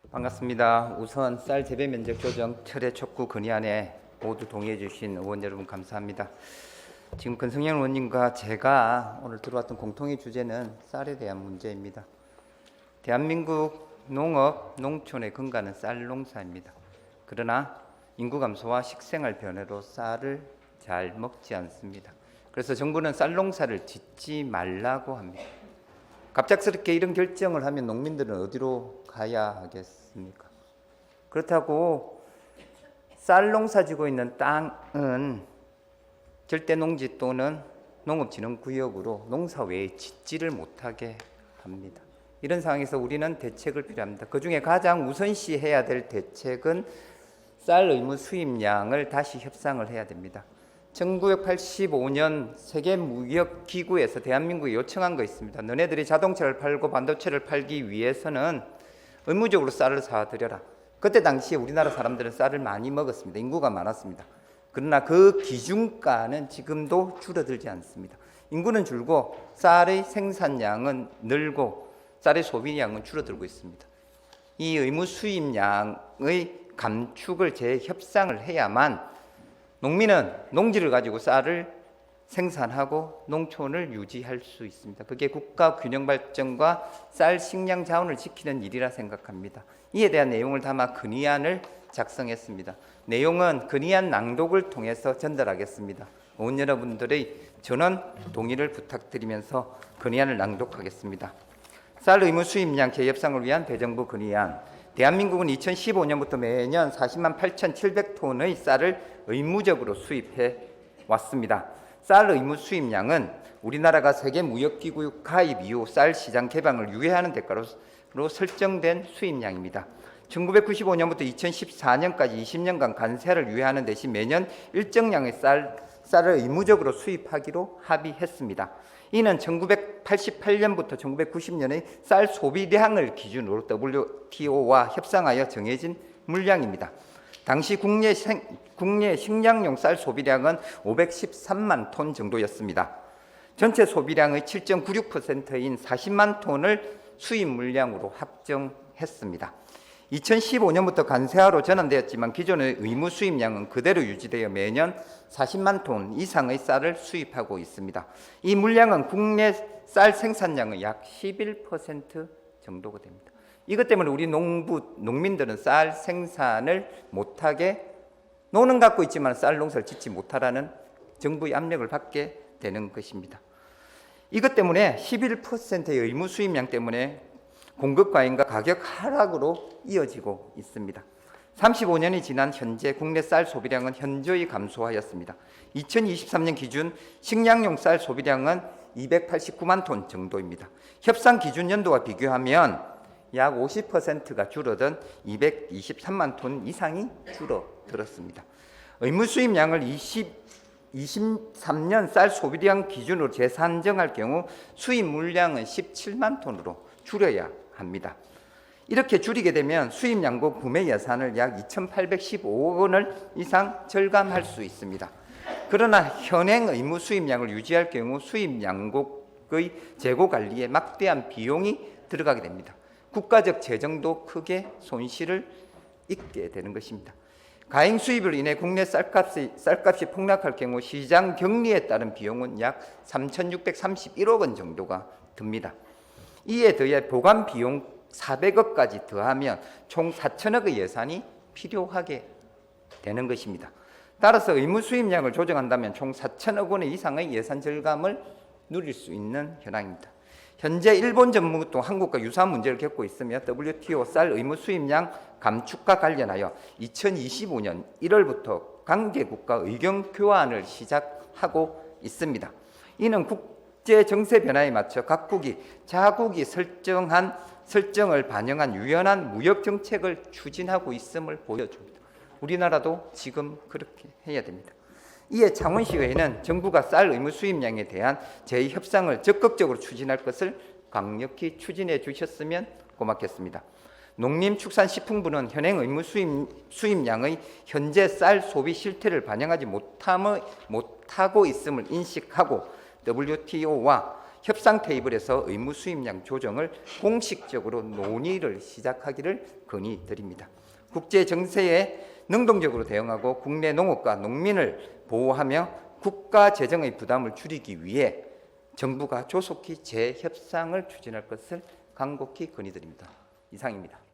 반갑습니다. 우선 쌀 재배 면적 조정 철회 촉구 건의안에 모두 동의해 주신 의원 여러분 감사합니다. 지금 권성현 의원님과 제가 오늘 들어왔던 공통의 주제는 쌀에 대한 문제입니다. 대한민국 농업, 농촌의 근간은 쌀 농사입니다. 그러나 인구 감소와 식생활 변화로 쌀을 잘 먹지 않습니다. 그래서 정부는 쌀 농사를 짓지 말라고 합니다. 갑작스럽게 이런 결정을 하면 농민들은 어디로 가야 하겠습니까? 그렇다고 쌀 농사 지고 있는 땅은 절대 농지 또는 농업진흥구역으로 농사 외에 짓지를 못하게 합니다. 이런 상황에서 우리는 대책을 필요합니다. 그중에 가장 우선시해야 될 대책은 쌀 의무 수입량을 다시 협상을 해야 됩니다. 1985년 세계무역기구에서 대한민국이 요청한 거 있습니다. 너네들이 자동차를 팔고 반도체를 팔기 위해서는 의무적으로 쌀을 사들여라. 그때 당시에 우리나라 사람들은 쌀을 많이 먹었습니다. 인구가 많았습니다. 그러나 그 기준가는 지금도 줄어들지 않습니다. 인구는 줄고 쌀의 생산량은 늘고 쌀의 소비량은 줄어들고 있습니다. 이 의무 수입량의 감축을 재협상을 해야만 농민은 농지를 가지고 쌀을 생산하고 농촌을 유지할 수 있습니다. 그게 국가 균형 발전과 쌀 식량 자원을 지키는 일이라 생각합니다. 이에 대한 내용을 담아 건의안을 작성했습니다. 내용은 건의안 낭독을 통해서 전달하겠습니다. 의원 여러분들의 전원 동의를 부탁드리면서 건의안을 낭독하겠습니다. 쌀 의무 수입량 재협상을 위한 대정부 건의안. 대한민국은 2015년부터 매년 40만 8,700톤의 쌀을 의무적으로 수입해 왔습니다. 쌀 의무 수입량은 우리나라가 세계무역기구 가입 이후 쌀 시장 개방을 유예하는 대가로 설정된 수입량입니다. 1995년부터 2014년까지 20년간 관세를 유예하는 대신 매년 일정량의 쌀을 의무적으로 수입하기로 합의했습니다. 이는 1988년부터 1990년의 쌀 소비량을 기준으로 WTO와 협상하여 정해진 물량입니다. 당시 국내 식량용 쌀 소비량은 513만 톤 정도였습니다. 전체 소비량의 7.96%인 40만 톤을 수입 물량으로 확정했습니다. 2015년부터 관세하로 전환되었지만 기존의 의무 수입량은 그대로 유지되어 매년 40만 톤 이상의 쌀을 수입하고 있습니다. 이 물량은 국내 쌀 생산량의 약 11% 정도가 됩니다. 이것 때문에 우리 농민들은 쌀 생산을 못하게 노는 갖고 있지만 쌀 농사를 짓지 못하라는 정부의 압력을 받게 되는 것입니다. 이것 때문에 11%의 의무 수입량 때문에 공급 과잉과 가격 하락으로 이어지고 있습니다. 35년이 지난 현재 국내 쌀 소비량은 현저히 감소하였습니다. 2023년 기준 식량용 쌀 소비량은 289만 톤 정도입니다. 협상 기준 연도와 비교하면 약 50%가 줄어든 223만 톤 이상이 줄어들었습니다. 의무 수입량을 23년 쌀 소비량 기준으로 재산정할 경우 수입 물량은 17만 톤으로 줄여야 합니다. 이렇게 줄이게 되면 수입 양고 구매 예산을 약 2,815억 원을 이상 절감할 수 있습니다. 그러나 현행 의무 수입량을 유지할 경우 수입 양곡의 재고 관리에 막대한 비용이 들어가게 됩니다. 국가적 재정도 크게 손실을 입게 되는 것입니다. 가행 수입으로 인해 국내 쌀값이 폭락할 경우 시장 격리에 따른 비용은 약 3,631억 원 정도가 듭니다. 이에 더해 보관 비용 400억까지 더하면 총 4천억의 예산이 필요하게 되는 것입니다. 따라서 의무 수입량을 조정한다면 총 4천억 원 이상의 예산 절감을 누릴 수 있는 현황입니다. 현재 일본 정부도 한국과 유사한 문제를 겪고 있으며 WTO 쌀 의무 수입량 감축과 관련하여 2025년 1월부터 관계국과 의견 교환을 시작하고 있습니다. 이는 국제 정세 변화에 맞춰 각국이 자국이 설정을 반영한 유연한 무역 정책을 추진하고 있음을 보여줍니다. 우리나라도 지금 그렇게 해야 됩니다. 이에 창원시의회는 정부가 쌀 의무 수입량에 대한 재협상을 적극적으로 추진할 것을 강력히 추진해 주셨으면 고맙겠습니다. 농림축산식품부는 현행 의무 수입량의 현재 쌀 소비 실태를 반영하지 못하고 있음을 인식하고 WTO와 협상 테이블에서 의무 수입량 조정을 공식적으로 논의를 시작하기를 건의드립니다. 국제 정세에 능동적으로 대응하고 국내 농업과 농민을 보호하며 국가 재정의 부담을 줄이기 위해 정부가 조속히 재협상을 추진할 것을 간곡히 건의드립니다. 이상입니다.